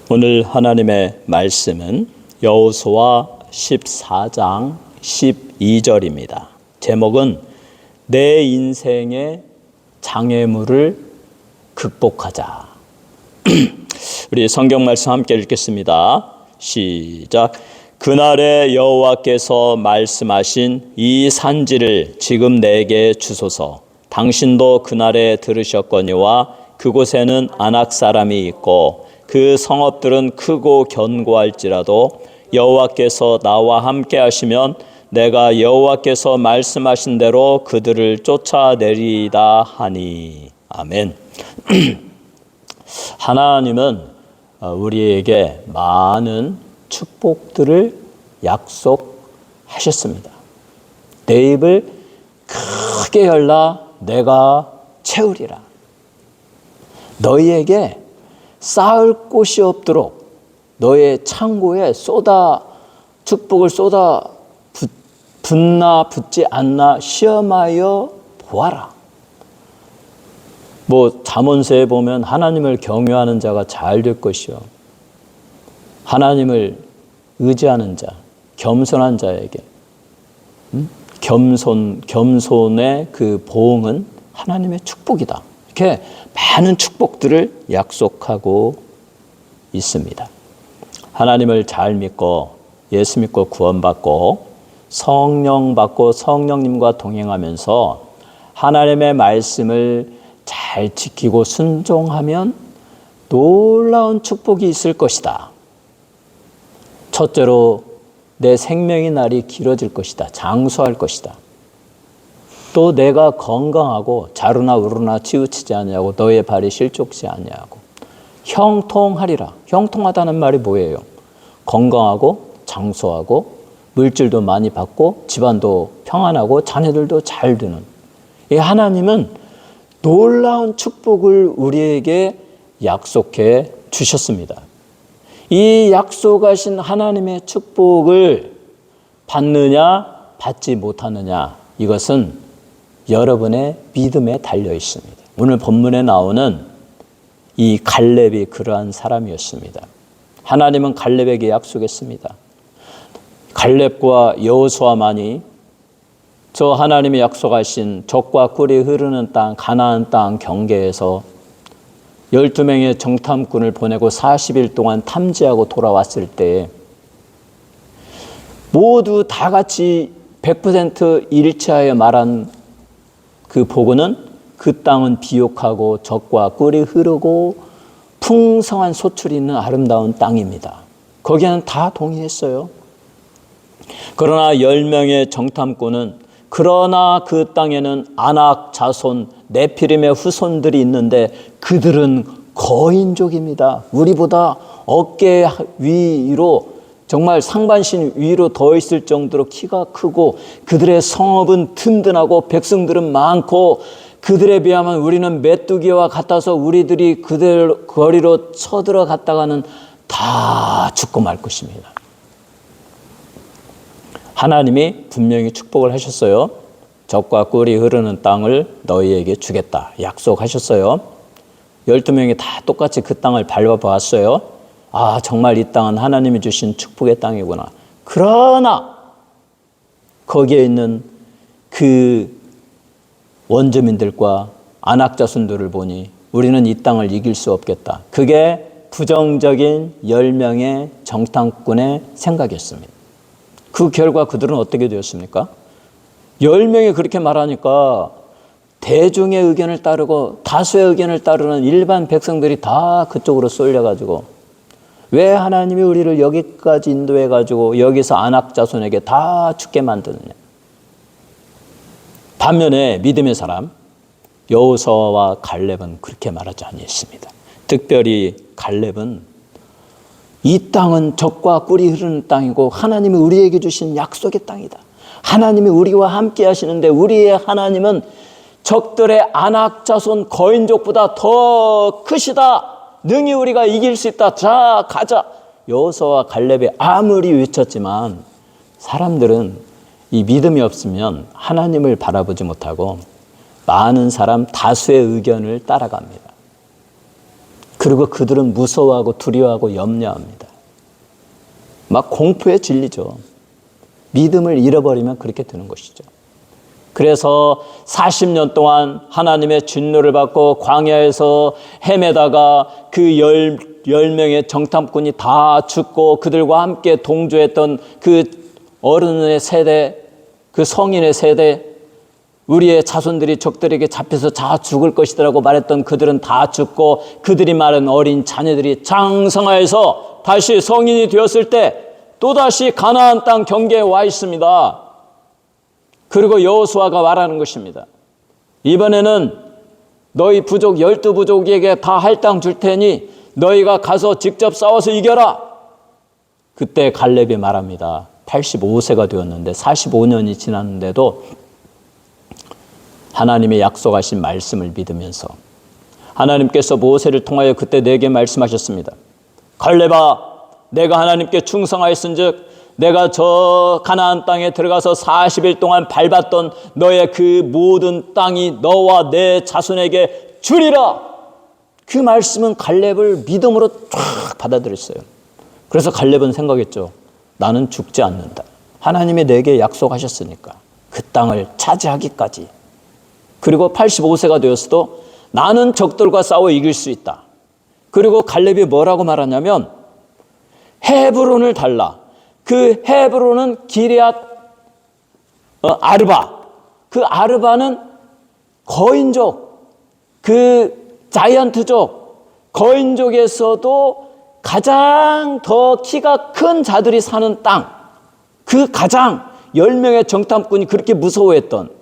오늘 하나님의 말씀은 여호수아 14장 12절입니다. 제목은 내 인생의 장애물을 극복하자. 우리 성경 말씀 함께 읽겠습니다. 시작. 그날에 여호와께서 말씀하신 이 산지를 지금 내게 주소서. 당신도 그날에 들으셨거니와 그곳에는 아낙 사람이 있고 그 성읍들은 크고 견고할지라도 여호와께서 나와 함께 하시면 내가 여호와께서 말씀하신 대로 그들을 쫓아내리다 하니. 아멘. 하나님은 우리에게 많은 축복들을 약속하셨습니다. 내 입을 크게 열라 내가 채우리라. 너희에게 쌓을 곳이 없도록 너의 창고에 축복을 붙나 붙지 않나 시험하여 보아라. 잠언서에 보면 하나님을 경외하는 자가 잘 될 것이요, 하나님을 의지하는 자, 겸손한 자에게 겸손의 그 보응은 하나님의 축복이다. 이렇게 많은 축복들을 약속하고 있습니다. 하나님을 잘 믿고 예수 믿고 구원받고 성령 받고 성령님과 동행하면서 하나님의 말씀을 잘 지키고 순종하면 놀라운 축복이 있을 것이다. 첫째로 내 생명의 날이 길어질 것이다. 장수할 것이다. 또 내가 건강하고 자루나 우루나 치우치지 아니하고 너의 발이 실족지 아니하고 형통하리라. 형통하다는 말이 뭐예요? 건강하고 장수하고 물질도 많이 받고 집안도 평안하고 자녀들도 잘 되는, 이 하나님은 놀라운 축복을 우리에게 약속해 주셨습니다. 이 약속하신 하나님의 축복을 받느냐 받지 못하느냐, 이것은 여러분의 믿음에 달려 있습니다. 오늘 본문에 나오는 이 갈렙이 그러한 사람이었습니다. 하나님은 갈렙에게 약속했습니다. 갈렙과 여호수아만이 저 하나님이 약속하신 젖과 꿀이 흐르는 땅 가나안 땅 경계에서 12명의 정탐꾼을 보내고 40일 동안 탐지하고 돌아왔을 때 모두 다 같이 100% 일치하여 말한 그 보고는 그 땅은 비옥하고 젖과 꿀이 흐르고 풍성한 소출이 있는 아름다운 땅입니다. 거기에는 다 동의했어요. 그러나 10명의 정탐꾼은 그러나 그 땅에는 아낙 자손 네피림의 후손들이 있는데 그들은 거인족입니다. 우리보다 어깨 위로 정말 상반신 위로 더 있을 정도로 키가 크고 그들의 성읍은 든든하고 백성들은 많고 그들에 비하면 우리는 메뚜기와 같아서 우리들이 그들 거리로 쳐들어갔다가는 다 죽고 말 것입니다. 하나님이 분명히 축복을 하셨어요. 젖과 꿀이 흐르는 땅을 너희에게 주겠다 약속하셨어요. 12명이 다 똑같이 그 땅을 밟아보았어요. 아, 정말 이 땅은 하나님이 주신 축복의 땅이구나. 그러나 거기에 있는 그 원주민들과 아낙 자손들을 보니 우리는 이 땅을 이길 수 없겠다. 그게 부정적인 10명의 정탐꾼의 생각이었습니다. 그 결과 그들은 어떻게 되었습니까? 10명이 그렇게 말하니까 대중의 의견을 따르고 다수의 의견을 따르는 일반 백성들이 다 그쪽으로 쏠려가지고 왜 하나님이 우리를 여기까지 인도해가지고 여기서 아낙 자손에게 다 죽게 만드느냐. 반면에 믿음의 사람 여호수아와 갈렙은 그렇게 말하지 아니했습니다. 특별히 갈렙은 이 땅은 젖과 꿀이 흐르는 땅이고 하나님이 우리에게 주신 약속의 땅이다. 하나님이 우리와 함께 하시는데 우리의 하나님은 적들의 아낙 자손 거인족보다 더 크시다. 능히 우리가 이길 수 있다. 자, 가자. 여호수아와 갈렙이 아무리 외쳤지만 사람들은 이 믿음이 없으면 하나님을 바라보지 못하고 많은 사람 다수의 의견을 따라갑니다. 그리고 그들은 무서워하고 두려워하고 염려합니다. 막 공포에 질리죠. 믿음을 잃어버리면 그렇게 되는 것이죠. 그래서 40년 동안 하나님의 진노를 받고 광야에서 헤매다가 그 10명의 정탐꾼이 다 죽고 그들과 함께 동조했던 그 어른의 세대, 그 성인의 세대, 우리의 자손들이 적들에게 잡혀서 다 죽을 것이라고 말했던 그들은 다 죽고 그들이 말한 어린 자녀들이 장성하여서 다시 성인이 되었을 때 또다시 가나안 땅 경계에 와 있습니다. 그리고 여호수아가 말하는 것입니다. 이번에는 너희 부족 12부족에게 다 할 땅 줄 테니 너희가 가서 직접 싸워서 이겨라. 그때 갈렙이 말합니다. 85세가 되었는데 45년이 지났는데도 하나님의 약속하신 말씀을 믿으면서 하나님께서 모세를 통하여 그때 내게 말씀하셨습니다. 갈렙아, 내가 하나님께 충성하였은즉 내가 저 가나안 땅에 들어가서 40일 동안 밟았던 너의 그 모든 땅이 너와 내 자손에게 주리라. 그 말씀은 갈렙을 믿음으로 쫙 받아들였어요. 그래서 갈렙은 생각했죠. 나는 죽지 않는다. 하나님이 내게 약속하셨으니까 그 땅을 차지하기까지. 그리고 85세가 되었어도 나는 적들과 싸워 이길 수 있다. 그리고 갈렙이 뭐라고 말하냐면 헤브론을 달라. 그 헤브론은 기럇 아르바. 그 아르바는 거인족, 그 자이언트족, 거인족에서도 가장 더 키가 큰 자들이 사는 땅. 그 가장 10명의 정탐꾼이 그렇게 무서워했던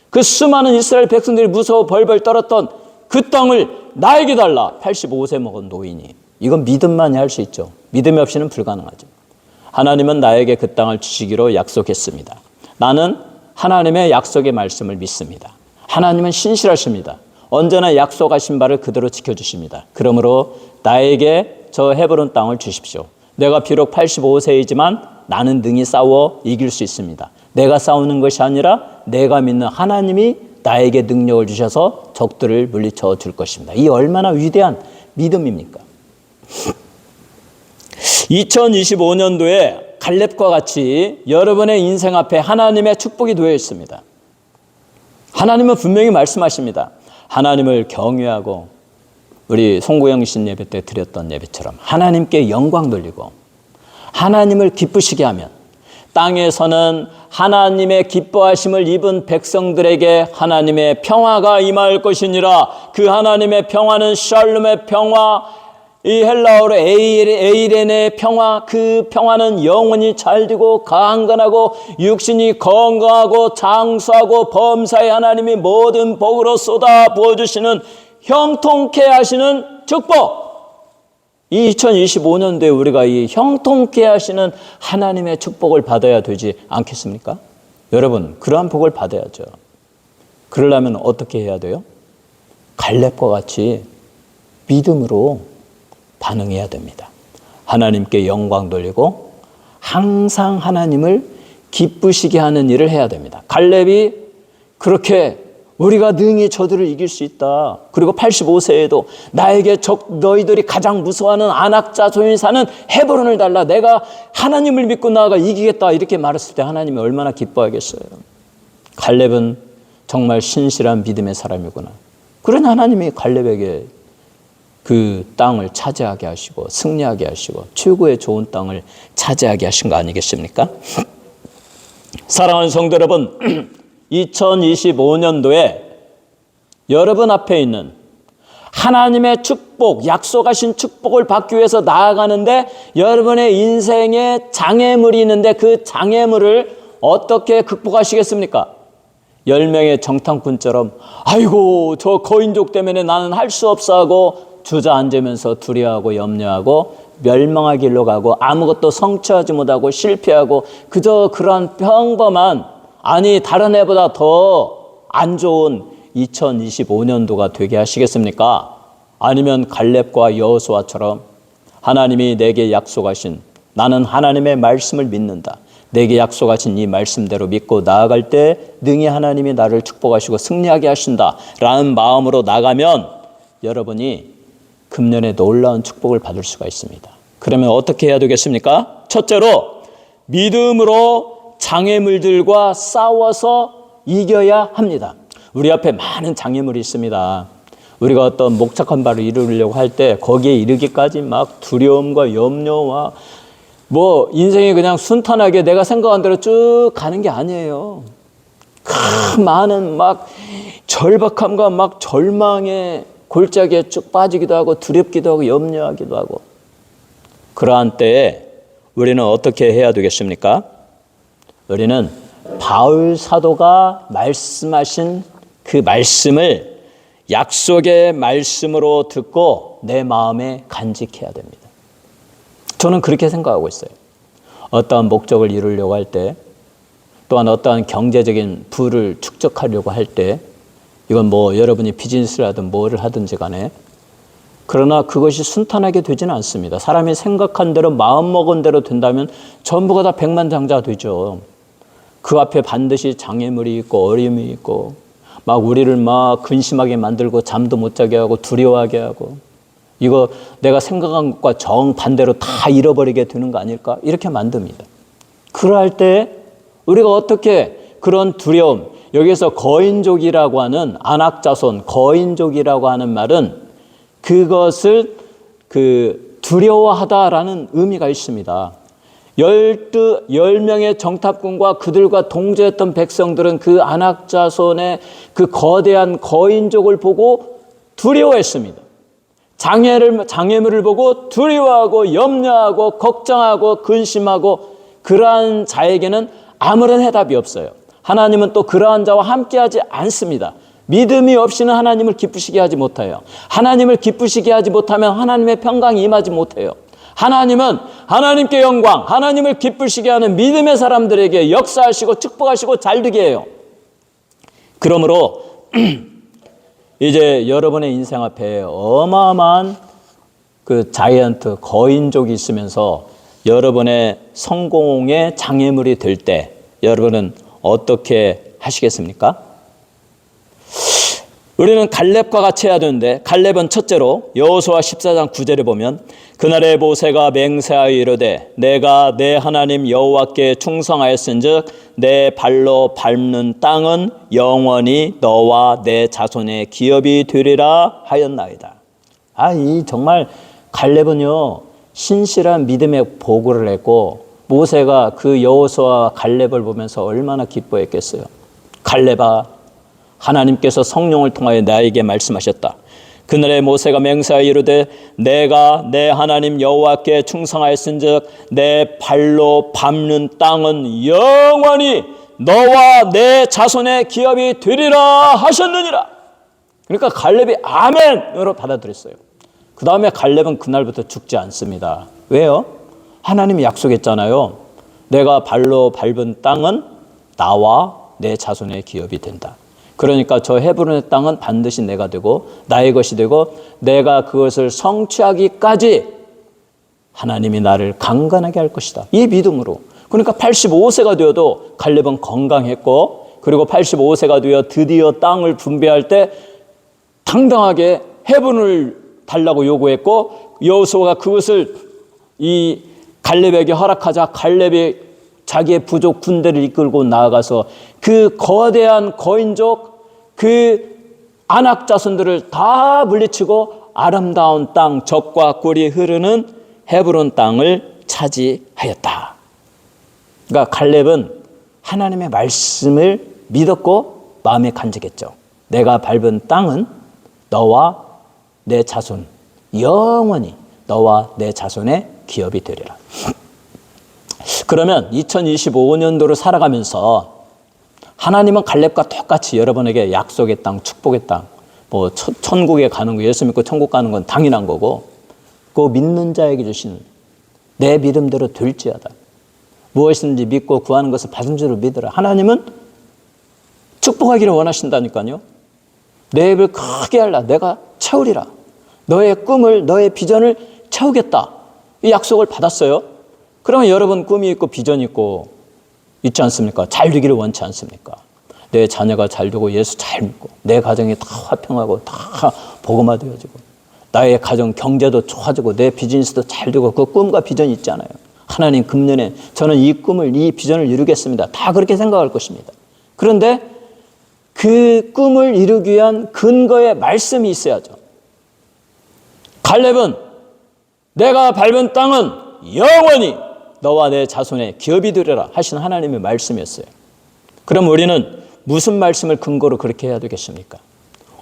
그 수많은 이스라엘 백성들이 무서워 벌벌 떨었던 그 땅을 나에게 달라. 85세 먹은 노인이. 이건 믿음만이 할 수 있죠. 믿음 없이는 불가능하죠. 하나님은 나에게 그 땅을 주시기로 약속했습니다. 나는 하나님의 약속의 말씀을 믿습니다. 하나님은 신실하십니다. 언제나 약속하신 바를 그대로 지켜주십니다. 그러므로 나에게 저 헤브론 땅을 주십시오. 내가 비록 85세이지만 나는 능히 싸워 이길 수 있습니다. 내가 싸우는 것이 아니라 내가 믿는 하나님이 나에게 능력을 주셔서 적들을 물리쳐 줄 것입니다. 이 얼마나 위대한 믿음입니까? 2025년도에 갈렙과 같이 여러분의 인생 앞에 하나님의 축복이 놓여 있습니다. 하나님은 분명히 말씀하십니다. 하나님을 경외하고 우리 송구영신 예배 때 드렸던 예배처럼 하나님께 영광 돌리고 하나님을 기쁘시게 하면 땅에서는 하나님의 기뻐하심을 입은 백성들에게 하나님의 평화가 임할 것이니라. 그 하나님의 평화는 샬롬의 평화, 이 헬라어로 에이렌의 평화, 그 평화는 영원히 잘되고 강건하고 육신이 건강하고 장수하고 범사의 하나님이 모든 복으로 쏟아 부어주시는 형통케 하시는 축복. 이 2025년도에 우리가 이 형통케 하시는 하나님의 축복을 받아야 되지 않겠습니까? 여러분, 그러한 복을 받아야죠. 그러려면 어떻게 해야 돼요? 갈렙과 같이 믿음으로 반응해야 됩니다. 하나님께 영광 돌리고 항상 하나님을 기쁘시게 하는 일을 해야 됩니다. 갈렙이 그렇게 우리가 능히 저들을 이길 수 있다. 그리고 85세에도 나에게 너희들이 가장 무서워하는 아낙 자손이 사는 헤브론을 달라. 내가 하나님을 믿고 나아가 이기겠다. 이렇게 말했을 때 하나님이 얼마나 기뻐하겠어요. 갈렙은 정말 신실한 믿음의 사람이구나. 그러나 하나님이 갈렙에게 그 땅을 차지하게 하시고 승리하게 하시고 최고의 좋은 땅을 차지하게 하신 거 아니겠습니까? 사랑하는 성도 여러분, 2025년도에 여러분 앞에 있는 하나님의 축복, 약속하신 축복을 받기 위해서 나아가는데 여러분의 인생에 장애물이 있는데 그 장애물을 어떻게 극복하시겠습니까? 10명의 정탐꾼처럼 아이고 저 거인족 때문에 나는 할 수 없어 하고 주저앉으면서 두려워하고 염려하고 멸망의 길로 가고 아무것도 성취하지 못하고 실패하고 그저 그러한 평범한, 아니 다른 해보다 더 안 좋은 2025년도가 되게 하시겠습니까? 아니면 갈렙과 여호수아처럼 하나님이 내게 약속하신, 나는 하나님의 말씀을 믿는다, 내게 약속하신 이 말씀대로 믿고 나아갈 때 능히 하나님이 나를 축복하시고 승리하게 하신다 라는 마음으로 나가면 여러분이 금년에 놀라운 축복을 받을 수가 있습니다. 그러면 어떻게 해야 되겠습니까? 첫째로 믿음으로 장애물들과 싸워서 이겨야 합니다. 우리 앞에 많은 장애물이 있습니다. 우리가 어떤 목적한 바를 이루려고 할 때 거기에 이르기까지 막 두려움과 염려와 뭐 인생이 그냥 순탄하게 내가 생각한 대로 쭉 가는 게 아니에요. 큰 많은 막 절박함과 막 절망의 골짜기에 쭉 빠지기도 하고 두렵기도 하고 염려하기도 하고, 그러한 때에 우리는 어떻게 해야 되겠습니까? 우리는 바울 사도가 말씀하신 그 말씀을 약속의 말씀으로 듣고 내 마음에 간직해야 됩니다. 저는 그렇게 생각하고 있어요. 어떠한 목적을 이루려고 할 때, 또한 어떠한 경제적인 부를 축적하려고 할 때, 이건 뭐 여러분이 비즈니스를 하든 뭐를 하든지 간에, 그러나 그것이 순탄하게 되지는 않습니다. 사람이 생각한 대로 마음먹은 대로 된다면 전부가 다 백만장자가 되죠. 그 앞에 반드시 장애물이 있고 어려움이 있고 막 우리를 막 근심하게 만들고 잠도 못 자게 하고 두려워하게 하고, 이거 내가 생각한 것과 정반대로 다 잃어버리게 되는 거 아닐까? 이렇게 만듭니다. 그럴 때 우리가 어떻게 그런 두려움, 여기서 거인족이라고 하는 안악자손, 거인족이라고 하는 말은 그것을 두려워하다라는 의미가 있습니다. 10명의 정탐꾼과 그들과 동조했던 백성들은 그 안악자손의 그 거대한 거인족을 보고 두려워했습니다. 장애물을 보고 두려워하고 염려하고 걱정하고 근심하고, 그러한 자에게는 아무런 해답이 없어요. 하나님은 또 그러한 자와 함께하지 않습니다. 믿음이 없이는 하나님을 기쁘시게 하지 못해요. 하나님을 기쁘시게 하지 못하면 하나님의 평강이 임하지 못해요. 하나님은 하나님께 영광, 하나님을 기쁘시게 하는 믿음의 사람들에게 역사하시고 축복하시고 잘되게 해요. 그러므로 이제 여러분의 인생 앞에 어마어마한 그 자이언트 거인족이 있으면서 여러분의 성공의 장애물이 될 때 여러분은 어떻게 하시겠습니까? 우리는 갈렙과 같이 해야 되는데, 갈렙은 첫째로 여호수아 14장 9절에 보면 그날에 모세가 맹세하여 이르되 내가 내 하나님 여호와께 충성하였은즉 내 발로 밟는 땅은 영원히 너와 내 자손의 기업이 되리라 하였나이다. 이 정말 갈렙은요 신실한 믿음의 보고를 했고, 모세가 그 여호수아와 갈렙을 보면서 얼마나 기뻐했겠어요. 갈렙아, 하나님께서 성령을 통하여 나에게 말씀하셨다. 그날에 모세가 맹세하여 이르되 내가 내 하나님 여호와께 충성하였은즉 내 발로 밟는 땅은 영원히 너와 내 자손의 기업이 되리라 하셨느니라. 그러니까 갈렙이 아멘으로 받아들였어요. 그 다음에 갈렙은 그날부터 죽지 않습니다. 왜요? 하나님이 약속했잖아요. 내가 발로 밟은 땅은 나와 내 자손의 기업이 된다. 그러니까 저 헤브론의 땅은 반드시 내가 되고 나의 것이 되고 내가 그것을 성취하기까지 하나님이 나를 강건하게 할 것이다. 이 믿음으로. 그러니까 85세가 되어도 갈렙은 건강했고, 그리고 85세가 되어 드디어 땅을 분배할 때 당당하게 헤브론을 달라고 요구했고, 여호수아가 그것을 이 갈렙에게 허락하자 갈렙이 자기의 부족 군대를 이끌고 나아가서 그 거대한 거인족, 그 안악 자손들을 다 물리치고 아름다운 땅, 젖과 꿀이 흐르는 헤브론 땅을 차지하였다. 그러니까 갈렙은 하나님의 말씀을 믿었고 마음에 간직했죠. 내가 밟은 땅은 너와 내 자손, 영원히 너와 내 자손의 기업이 되리라. 그러면 2025년도를 살아가면서 하나님은 갈렙과 똑같이 여러분에게 약속의 땅, 축복의 땅, 뭐 천국에 가는 거, 예수 믿고 천국 가는 건 당연한 거고, 그 믿는 자에게 주시는 내 믿음대로 될지어다. 무엇이든지 믿고 구하는 것을 받은 줄을 믿으라. 하나님은 축복하기를 원하신다니까요. 내 입을 크게 하라. 내가 채우리라. 너의 꿈을, 너의 비전을 채우겠다. 이 약속을 받았어요. 그러면 여러분 꿈이 있고 비전이 있고 있지 않습니까? 잘 되기를 원치 않습니까? 내 자녀가 잘 되고 예수 잘 믿고 내 가정이 다 화평하고 다 복음화되어지고 나의 가정 경제도 좋아지고 내 비즈니스도 잘 되고 그 꿈과 비전이 있잖아요. 하나님 금년에 저는 이 꿈을, 이 비전을 이루겠습니다. 다 그렇게 생각할 것입니다. 그런데 그 꿈을 이루기 위한 근거의 말씀이 있어야죠. 갈렙은 내가 밟은 땅은 영원히 너와 내 자손의 기업이 되리라 하신 하나님의 말씀이었어요. 그럼 우리는 무슨 말씀을 근거로 그렇게 해야 되겠습니까?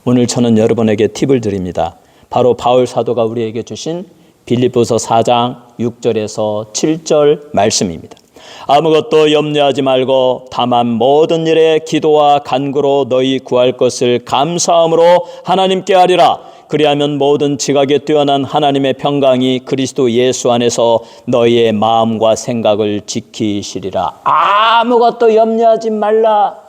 오늘 저는 여러분에게 팁을 드립니다. 바로 바울 사도가 우리에게 주신 빌립보서 4장 6절에서 7절 말씀입니다. 아무것도 염려하지 말고 다만 모든 일에 기도와 간구로 너희 구할 것을 감사함으로 하나님께 아뢰라. 그리하면 모든 지각에 뛰어난 하나님의 평강이 그리스도 예수 안에서 너희의 마음과 생각을 지키시리라. 아무것도 염려하지 말라.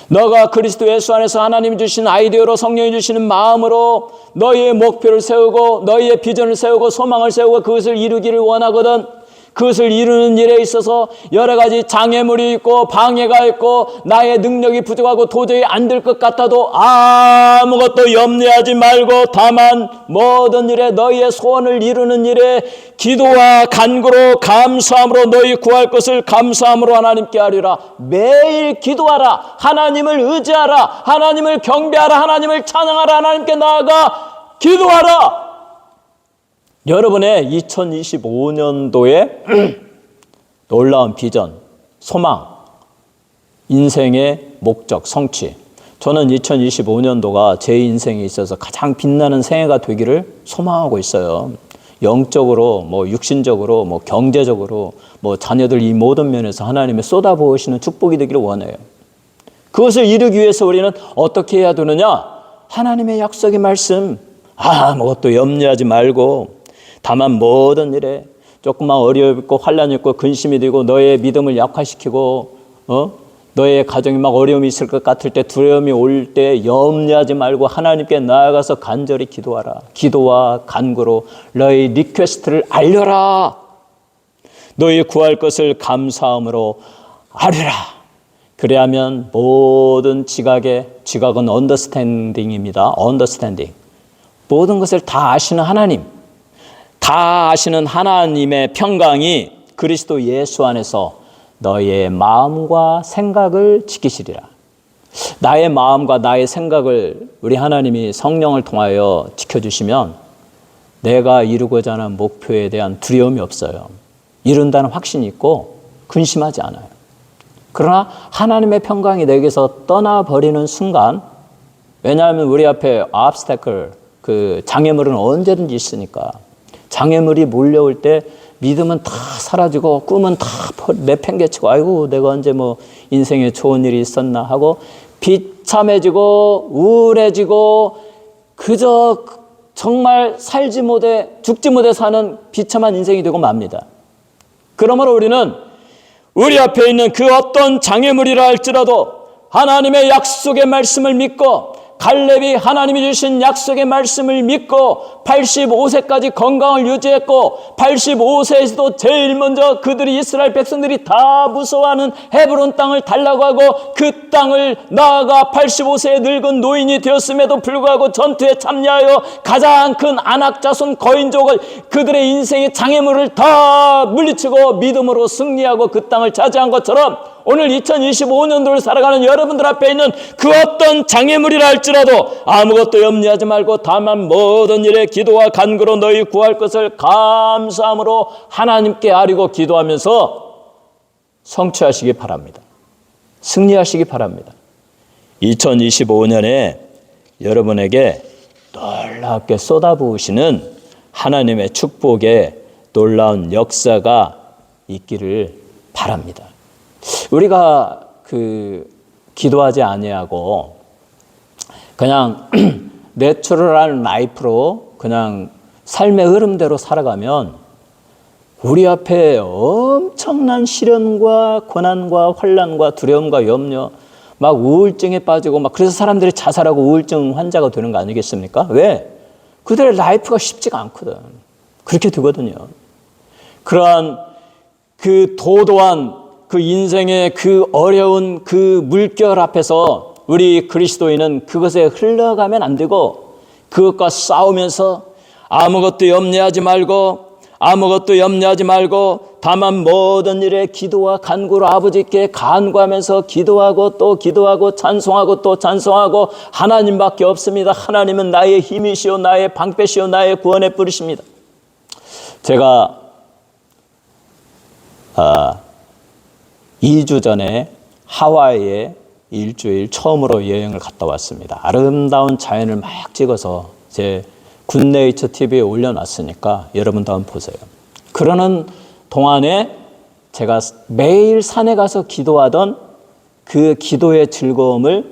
너가 그리스도 예수 안에서 하나님이 주신 아이디어로 성령이 주시는 마음으로 너희의 목표를 세우고 너희의 비전을 세우고 소망을 세우고 그것을 이루기를 원하거든. 그것을 이루는 일에 있어서 여러 가지 장애물이 있고 방해가 있고 나의 능력이 부족하고 도저히 안 될 것 같아도 아무것도 염려하지 말고 다만 모든 일에 너희의 소원을 이루는 일에 기도와 간구로 감사함으로 너희 구할 것을 감사함으로 하나님께 아뢰라. 매일 기도하라. 하나님을 의지하라. 하나님을 경배하라. 하나님을 찬양하라. 하나님께 나아가 기도하라. 여러분의 2025년도에 놀라운 비전, 소망, 인생의 목적, 성취. 저는 2025년도가 제 인생에 있어서 가장 빛나는 새해가 되기를 소망하고 있어요. 영적으로, 육신적으로, 경제적으로, 자녀들 이 모든 면에서 하나님의 쏟아부으시는 축복이 되기를 원해요. 그것을 이루기 위해서 우리는 어떻게 해야 되느냐? 하나님의 약속의 말씀, 아무것도 염려하지 말고 다만 모든 일에 조금만 어려움이 있고 환란이 있고 근심이 되고 너의 믿음을 약화시키고 너의 가정이 막 어려움이 있을 것 같을 때 두려움이 올 때 염려하지 말고 하나님께 나아가서 간절히 기도하라. 기도와 간구로 너의 리퀘스트를 알려라. 너희 구할 것을 감사함으로 아뢰라. 그래야면 모든 지각은 언더스탠딩입니다. 언더스탠딩. 모든 것을 다 아시는 하나님, 다 아시는 하나님의 평강이 그리스도 예수 안에서 너의 마음과 생각을 지키시리라. 나의 마음과 나의 생각을 우리 하나님이 성령을 통하여 지켜주시면 내가 이루고자 하는 목표에 대한 두려움이 없어요. 이룬다는 확신이 있고 근심하지 않아요. 그러나 하나님의 평강이 내게서 떠나버리는 순간, 왜냐하면 우리 앞에 obstacle, 그 장애물은 언제든지 있으니까 장애물이 몰려올 때 믿음은 다 사라지고 꿈은 다 내팽개치고 아이고 내가 언제 인생에 좋은 일이 있었나 하고 비참해지고 우울해지고 그저 정말 살지 못해 죽지 못해 사는 비참한 인생이 되고 맙니다. 그러므로 우리는 우리 앞에 있는 그 어떤 장애물이라 할지라도 하나님의 약속의 말씀을 믿고 갈렙이 하나님이 주신 약속의 말씀을 믿고 85세까지 건강을 유지했고 85세에서도 제일 먼저 그들이 이스라엘 백성들이 다 무서워하는 헤브론 땅을 달라고 하고 그 땅을 나아가 85세의 늙은 노인이 되었음에도 불구하고 전투에 참여하여 가장 큰 아낙 자손 거인족을 그들의 인생의 장애물을 다 물리치고 믿음으로 승리하고 그 땅을 차지한 것처럼 오늘 2025년도를 살아가는 여러분들 앞에 있는 그 어떤 장애물이라 할지라도 아무것도 염려하지 말고 다만 모든 일에 기도와 간구로 너희 구할 것을 감사함으로 하나님께 아뢰고 기도하면서 성취하시기 바랍니다. 승리하시기 바랍니다. 2025년에 여러분에게 놀랍게 쏟아부으시는 하나님의 축복의 놀라운 역사가 있기를 바랍니다. 우리가 기도하지 아니하고 그냥 내추럴한 라이프로 그냥 삶의 흐름대로 살아가면 우리 앞에 엄청난 시련과 고난과 환난과 두려움과 염려, 막 우울증에 빠지고 막 그래서 사람들이 자살하고 우울증 환자가 되는 거 아니겠습니까? 왜? 그들의 라이프가 쉽지가 않거든. 그렇게 되거든요. 그러한 그 도도한 그 인생의 그 어려운 그 물결 앞에서 우리 그리스도인은 그것에 흘러가면 안 되고 그것과 싸우면서 아무것도 염려하지 말고 다만 모든 일에 기도와 간구로 아버지께 간구하면서 기도하고 또 기도하고 찬송하고 또 찬송하고 하나님밖에 없습니다. 하나님은 나의 힘이시오 나의 방패시오 나의 구원의 뿌리십니다. 제가 2주 전에 하와이에 일주일 처음으로 여행을 갔다 왔습니다. 아름다운 자연을 막 찍어서 제 굿네이처 TV에 올려놨으니까 여러분도 한번 보세요. 그러는 동안에 제가 매일 산에 가서 기도하던 그 기도의 즐거움을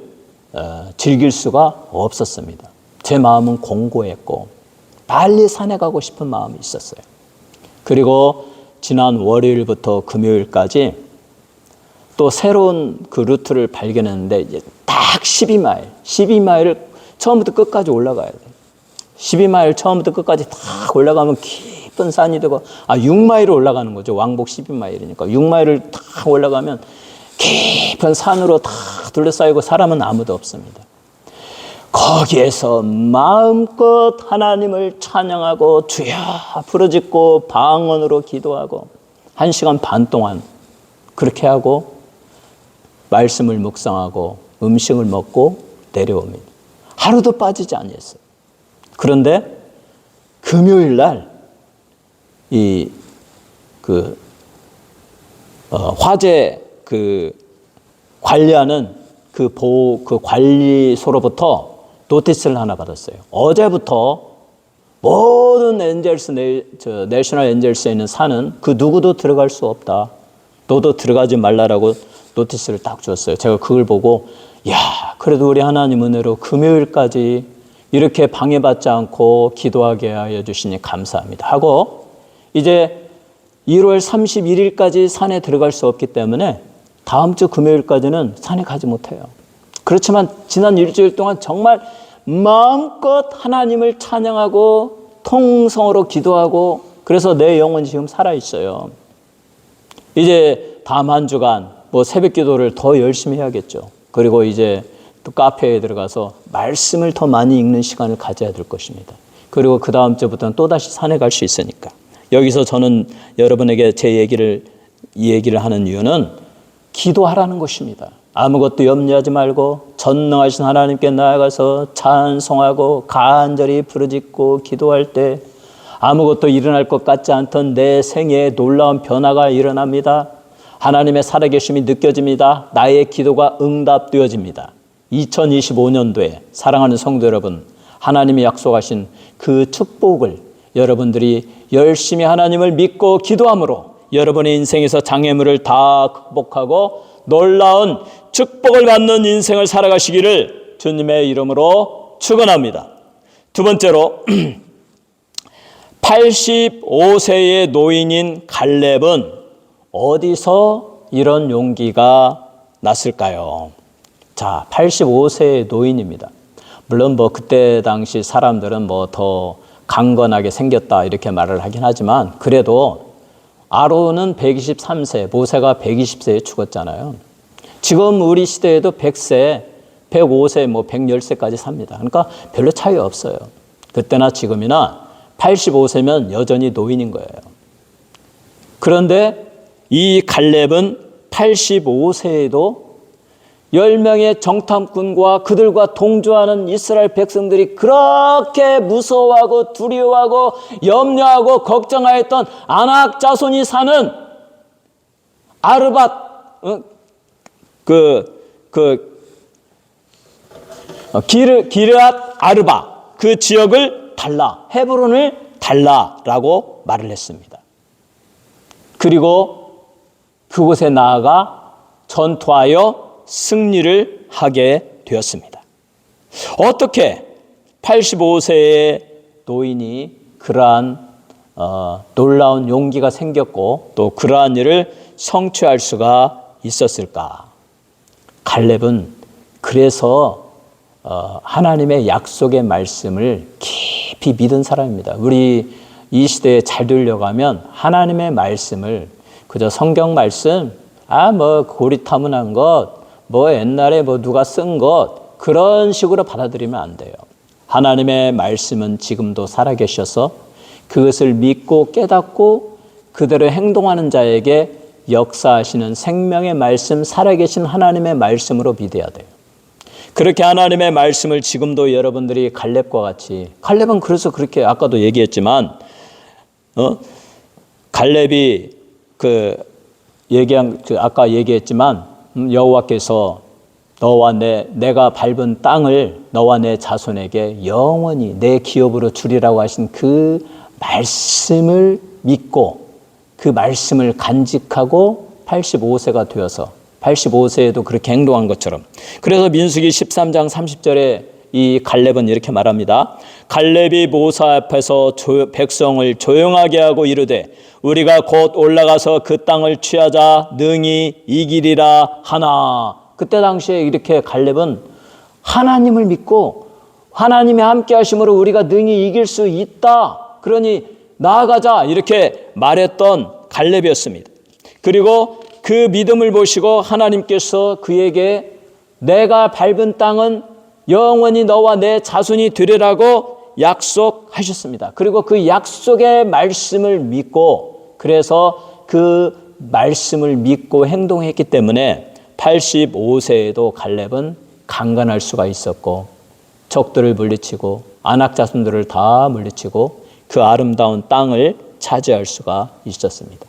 즐길 수가 없었습니다. 제 마음은 공고했고 빨리 산에 가고 싶은 마음이 있었어요. 그리고 지난 월요일부터 금요일까지 또 새로운 그 루트를 발견했는데 이제 딱 12마일을 처음부터 끝까지 올라가야 돼요. 12마일 처음부터 끝까지 딱 올라가면 깊은 산이 되고 6마일을 올라가는 거죠. 왕복 12마일이니까 6마일을 딱 올라가면 깊은 산으로 다 둘러싸이고 사람은 아무도 없습니다. 거기에서 마음껏 하나님을 찬양하고 주여 부르짖고 방언으로 기도하고 1시간 반 동안 그렇게 하고 말씀을 묵상하고 음식을 먹고 내려옵니다. 하루도 빠지지 않았어요. 그런데 금요일 날 화재 관리하는 그 관리소로부터 노티스를 하나 받았어요. 어제부터 모든 내셔널 엔젤스에 있는 산은 그 누구도 들어갈 수 없다. 너도 들어가지 말라라고 노티스를 딱 줬어요. 제가 그걸 보고 그래도 우리 하나님 은혜로 금요일까지 이렇게 방해받지 않고 기도하게 하여 주시니 감사합니다 하고 이제 1월 31일까지 산에 들어갈 수 없기 때문에 다음 주 금요일까지는 산에 가지 못해요. 그렇지만 지난 일주일 동안 정말 마음껏 하나님을 찬양하고 통성으로 기도하고 그래서 내 영혼이 지금 살아있어요. 이제 다음 한 주간 새벽 기도를 더 열심히 해야겠죠. 그리고 이제 또 카페에 들어가서 말씀을 더 많이 읽는 시간을 가져야 될 것입니다. 그리고 그 다음 주부터는 또다시 산에 갈 수 있으니까. 여기서 저는 여러분에게 이 얘기를 하는 이유는 기도하라는 것입니다. 아무것도 염려하지 말고 전능하신 하나님께 나아가서 찬송하고 간절히 부르짖고 기도할 때 아무것도 일어날 것 같지 않던 내 생애에 놀라운 변화가 일어납니다. 하나님의 살아계심이 느껴집니다. 나의 기도가 응답되어집니다. 2025년도에 사랑하는 성도 여러분, 하나님이 약속하신 그 축복을 여러분들이 열심히 하나님을 믿고 기도함으로 여러분의 인생에서 장애물을 다 극복하고 놀라운 축복을 받는 인생을 살아가시기를 주님의 이름으로 축원합니다. 두 번째로 85세의 노인인 갈렙은 어디서 이런 용기가 났을까요? 자, 85세의 노인입니다. 물론 그때 당시 사람들은 더 강건하게 생겼다 이렇게 말을 하긴 하지만 그래도 아론은 123세, 모세가 120세에 죽었잖아요. 지금 우리 시대에도 100세, 105세, 110세까지 삽니다. 그러니까 별로 차이 없어요. 그때나 지금이나 85세면 여전히 노인인 거예요. 그런데 이 갈렙은 85세에도 10명의 정탐꾼과 그들과 동조하는 이스라엘 백성들이 그렇게 무서워하고 두려워하고 염려하고 걱정하였던 아낙 자손이 사는 아르밧 기르앗 아르바 그 지역을 달라, 헤브론을 달라라고 말을 했습니다. 그리고 그곳에 나아가 전투하여 승리를 하게 되었습니다. 어떻게 85세의 노인이 그러한 놀라운 용기가 생겼고 또 그러한 일을 성취할 수가 있었을까? 갈렙은 그래서 하나님의 약속의 말씀을 깊이 믿은 사람입니다. 우리 이 시대에 잘 되려가면 하나님의 말씀을 그저 성경 말씀, 고리타문한 것, 옛날에 누가 쓴 것, 그런 식으로 받아들이면 안 돼요. 하나님의 말씀은 지금도 살아계셔서 그것을 믿고 깨닫고 그대로 행동하는 자에게 역사하시는 생명의 말씀, 살아계신 하나님의 말씀으로 믿어야 돼요. 그렇게 하나님의 말씀을 지금도 여러분들이 갈렙과 같이, 갈렙은 그래서 그렇게 아까도 얘기했지만 갈렙이 아까 얘기했지만 여호와께서 내가 밟은 땅을 너와 내 자손에게 영원히 내 기업으로 주리라고 하신 그 말씀을 믿고 그 말씀을 간직하고 85세가 되어서 85세에도 그렇게 행동한 것처럼. 그래서 민수기 13장 30절에 이 갈렙은 이렇게 말합니다. 갈렙이 모사 앞에서 백성을 조용하게 하고 이르되 우리가 곧 올라가서 그 땅을 취하자 능히 이기리라 하나. 그때 당시에 이렇게 갈렙은 하나님을 믿고 하나님이 함께 하심으로 우리가 능히 이길 수 있다. 그러니 나아가자 이렇게 말했던 갈렙이었습니다. 그리고 그 믿음을 보시고 하나님께서 그에게 내가 밟은 땅은 영원히 너와 내 자손이 되리라고 약속하셨습니다. 그리고 그 약속의 말씀을 믿고 그래서 그 말씀을 믿고 행동했기 때문에 85세에도 갈렙은 강건할 수가 있었고 적들을 물리치고 아낙 자손들을 다 물리치고 그 아름다운 땅을 차지할 수가 있었습니다.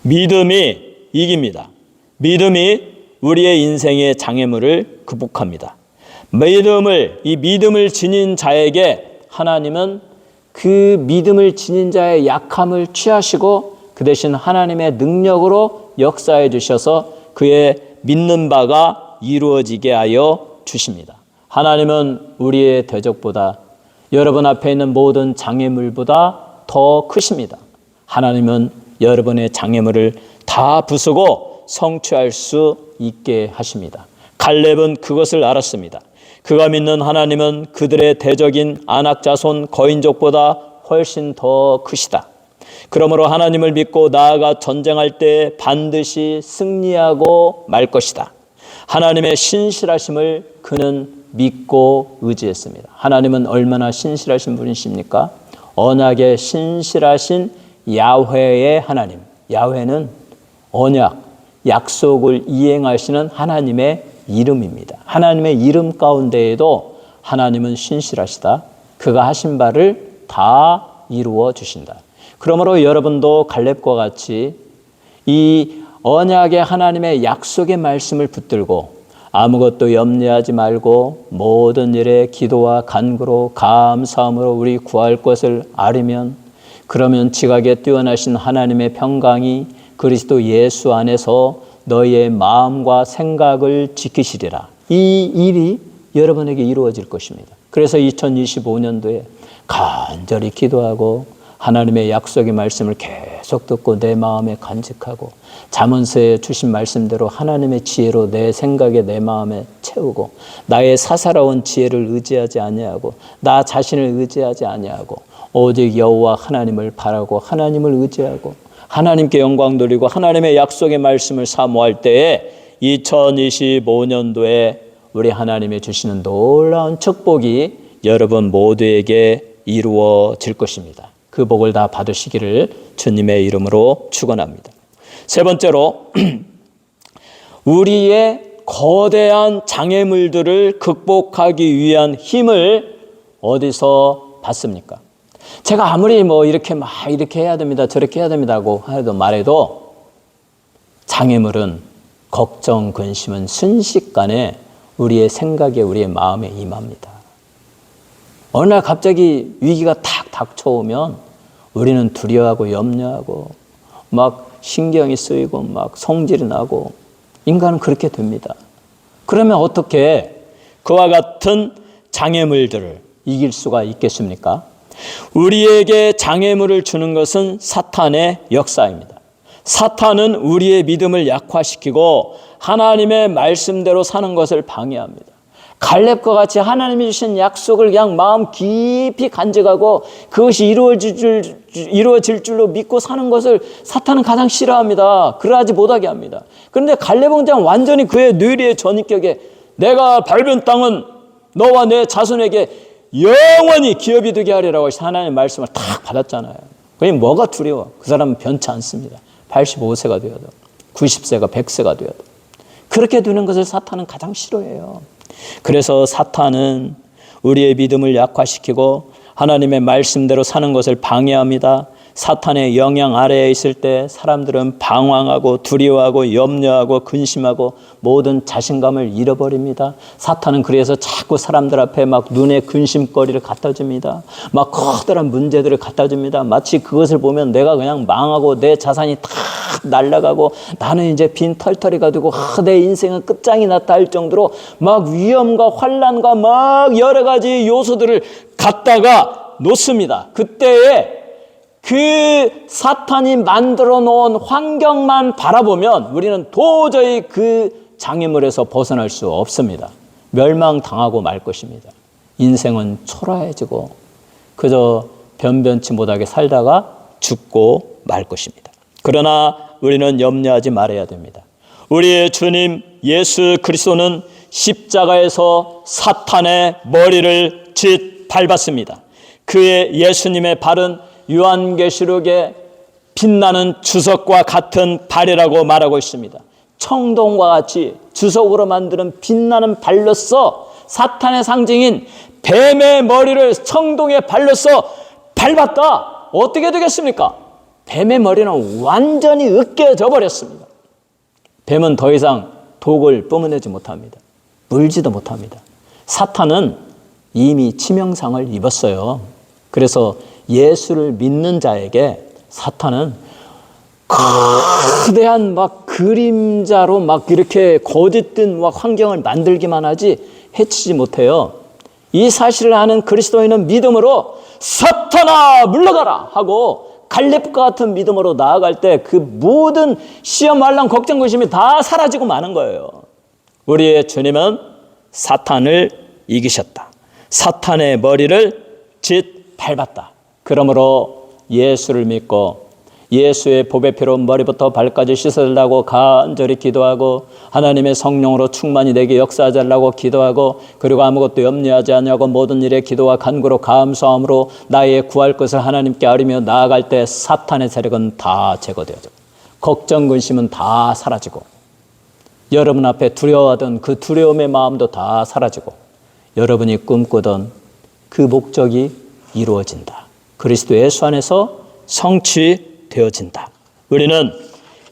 믿음이 이깁니다. 믿음이 우리의 인생의 장애물을 극복합니다. 이 믿음을 지닌 자에게 하나님은 그 믿음을 지닌 자의 약함을 취하시고 그 대신 하나님의 능력으로 역사해 주셔서 그의 믿는 바가 이루어지게 하여 주십니다. 하나님은 우리의 대적보다 여러분 앞에 있는 모든 장애물보다 더 크십니다. 하나님은 여러분의 장애물을 다 부수고 성취할 수 있게 하십니다. 갈렙은 그것을 알았습니다. 그가 믿는 하나님은 그들의 대적인 아낙 자손 거인족보다 훨씬 더 크시다. 그러므로 하나님을 믿고 나아가 전쟁할 때 반드시 승리하고 말 것이다. 하나님의 신실하심을 그는 믿고 의지했습니다. 하나님은 얼마나 신실하신 분이십니까? 언약에 신실하신 야훼의 하나님. 야훼는 언약, 약속을 이행하시는 하나님의 이름입니다. 하나님의 이름 가운데에도 하나님은 신실하시다. 그가 하신 바를 다 이루어 주신다. 그러므로 여러분도 갈렙과 같이 이 언약의 하나님의 약속의 말씀을 붙들고 아무것도 염려하지 말고 모든 일에 기도와 간구로 감사함으로 우리 구할 것을 아뢰면 그러면 지각에 뛰어나신 하나님의 평강이 그리스도 예수 안에서 너희의 마음과 생각을 지키시리라. 이 일이 여러분에게 이루어질 것입니다. 그래서 2025년도에 간절히 기도하고 하나님의 약속의 말씀을 계속 듣고 내 마음에 간직하고 잠언서에 주신 말씀대로 하나님의 지혜로 내 생각에 내 마음에 채우고 나의 사사로운 지혜를 의지하지 아니하고 나 자신을 의지하지 아니하고 오직 여호와 하나님을 바라고 하나님을 의지하고 하나님께 영광 돌리고 하나님의 약속의 말씀을 사모할 때에 2025년도에 우리 하나님이 주시는 놀라운 축복이 여러분 모두에게 이루어질 것입니다. 그 복을 다 받으시기를 주님의 이름으로 축원합니다. 세 번째로 우리의 거대한 장애물들을 극복하기 위한 힘을 어디서 받습니까? 제가 아무리 이렇게 해야 됩니다, 저렇게 해야 됩니다고 말해도 장애물은 걱정, 근심은 순식간에 우리의 생각에 우리의 마음에 임합니다. 어느 날 갑자기 위기가 탁 닥쳐오면 우리는 두려워하고 염려하고 막 신경이 쓰이고 막 성질이 나고 인간은 그렇게 됩니다. 그러면 어떻게 그와 같은 장애물들을 이길 수가 있겠습니까? 우리에게 장애물을 주는 것은 사탄의 역사입니다. 사탄은 우리의 믿음을 약화시키고 하나님의 말씀대로 사는 것을 방해합니다. 갈렙과 같이 하나님이 주신 약속을 그냥 마음 깊이 간직하고 그것이 이루어질 줄로 믿고 사는 것을 사탄은 가장 싫어합니다. 그러하지 못하게 합니다. 그런데 갈렙은 그냥 완전히 그의 뇌리의 전입격에 내가 밟은 땅은 너와 내 자손에게 영원히 기업이 되게 하리라고 하나님의 말씀을 딱 받았잖아요. 그게 뭐가 두려워? 그 사람은 변치 않습니다. 85세가 되어도 90세가 100세가 되어도 그렇게 되는 것을 사탄은 가장 싫어해요. 그래서 사탄은 우리의 믿음을 약화시키고 하나님의 말씀대로 사는 것을 방해합니다. 사탄의 영향 아래에 있을 때 사람들은 방황하고 두려워하고 염려하고 근심하고 모든 자신감을 잃어버립니다. 사탄은 그래서 자꾸 사람들 앞에 막 눈에 근심거리를 갖다 줍니다. 막 커다란 문제들을 갖다 줍니다. 마치 그것을 보면 내가 그냥 망하고 내 자산이 다 날아가고 나는 이제 빈털터리가 되고 내 인생은 끝장이 났다 할 정도로 막 위험과 환난과 막 여러 가지 요소들을 갖다가 놓습니다. 그때에 그 사탄이 만들어 놓은 환경만 바라보면 우리는 도저히 그 장애물에서 벗어날 수 없습니다. 멸망당하고 말 것입니다. 인생은 초라해지고 그저 변변치 못하게 살다가 죽고 말 것입니다. 그러나 우리는 염려하지 말아야 됩니다. 우리의 주님 예수 그리스도는 십자가에서 사탄의 머리를 짓밟았습니다. 그의 예수님의 발은 요한계시록의 빛나는 주석과 같은 발이라고 말하고 있습니다. 청동과 같이 주석으로 만드는 빛나는 발로서 사탄의 상징인 뱀의 머리를 청동의 발로서 밟았다. 어떻게 되겠습니까? 뱀의 머리는 완전히 으깨져 버렸습니다. 뱀은 더 이상 독을 뿜어내지 못합니다. 물지도 못합니다. 사탄은 이미 치명상을 입었어요. 그래서 예수를 믿는 자에게 사탄은 거대한 막 그림자로 막 이렇게 거짓된 막 환경을 만들기만 하지 해치지 못해요. 이 사실을 아는 그리스도인은 믿음으로 사탄아 물러가라 하고 갈렙과 같은 믿음으로 나아갈 때 그 모든 시험, 환난, 걱정, 근심이 다 사라지고 마는 거예요. 우리의 주님은 사탄을 이기셨다. 사탄의 머리를 짓밟았다. 그러므로 예수를 믿고 예수의 보배 피로 머리부터 발까지 씻어달라고 간절히 기도하고 하나님의 성령으로 충만히 내게 역사하지 않으라고 기도하고 그리고 아무것도 염려하지 않냐고 모든 일에 기도와 간구로 감사함으로 나의 구할 것을 하나님께 아뢰며 나아갈 때 사탄의 세력은 다 제거되어져 걱정 근심은 다 사라지고 여러분 앞에 두려워하던 그 두려움의 마음도 다 사라지고 여러분이 꿈꾸던 그 목적이 이루어진다. 그리스도 예수 안에서 성취되어진다. 우리는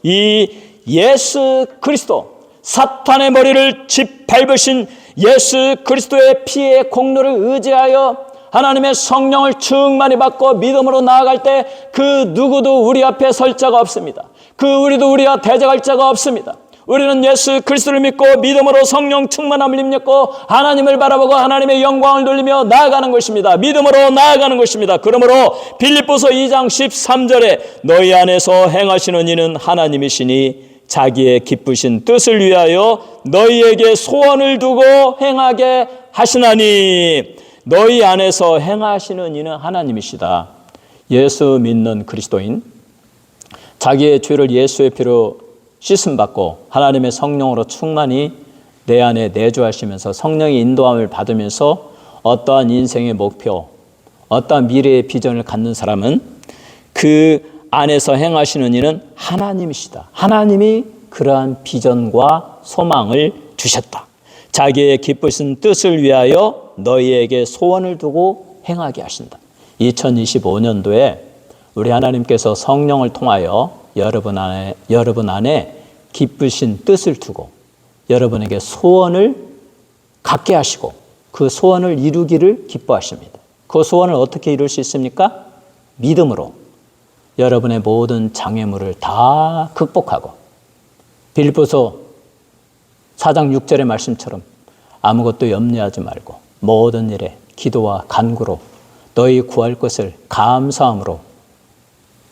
이 예수 그리스도 사탄의 머리를 짓밟으신 예수 그리스도의 피의 공로를 의지하여 하나님의 성령을 충만히 받고 믿음으로 나아갈 때 그 누구도 우리 앞에 설 자가 없습니다. 그 우리도 우리와 대적할 자가 없습니다. 우리는 예수 그리스도를 믿고 믿음으로 성령 충만함을 입력고 하나님을 바라보고 하나님의 영광을 돌리며 나아가는 것입니다. 믿음으로 나아가는 것입니다. 그러므로 빌립보서 2장 13절에 너희 안에서 행하시는 이는 하나님이시니 자기의 기쁘신 뜻을 위하여 너희에게 소원을 두고 행하게 하시나니 너희 안에서 행하시는 이는 하나님이시다. 예수 믿는 그리스도인 자기의 죄를 예수의 피로 씻음받고 하나님의 성령으로 충만히 내 안에 내주하시면서 성령의 인도함을 받으면서 어떠한 인생의 목표, 어떠한 미래의 비전을 갖는 사람은 그 안에서 행하시는 이는 하나님이시다. 하나님이 그러한 비전과 소망을 주셨다. 자기의 기쁘신 뜻을 위하여 너희에게 소원을 두고 행하게 하신다. 2025년도에 우리 하나님께서 성령을 통하여 여러분 안에 기쁘신 뜻을 두고 여러분에게 소원을 갖게 하시고 그 소원을 이루기를 기뻐하십니다. 그 소원을 어떻게 이룰 수 있습니까? 믿음으로 여러분의 모든 장애물을 다 극복하고 빌립보서 4장 6절의 말씀처럼 아무것도 염려하지 말고 모든 일에 기도와 간구로 너희 구할 것을 감사함으로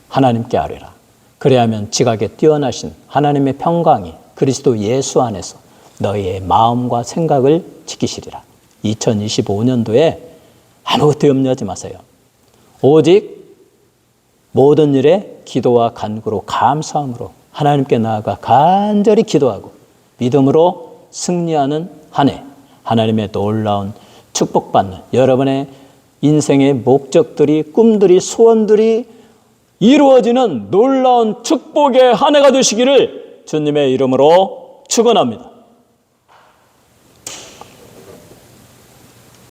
하나님께 아뢰라. 그래야면 지각에 뛰어나신 하나님의 평강이 그리스도 예수 안에서 너희의 마음과 생각을 지키시리라. 2025년도에 아무것도 염려하지 마세요. 오직 모든 일에 기도와 간구로 감사함으로 하나님께 나아가 간절히 기도하고 믿음으로 승리하는 한 해, 하나님의 놀라운 축복받는 여러분의 인생의 목적들이, 꿈들이, 소원들이 이루어지는 놀라운 축복의 한 해가 되시기를 주님의 이름으로 축원합니다.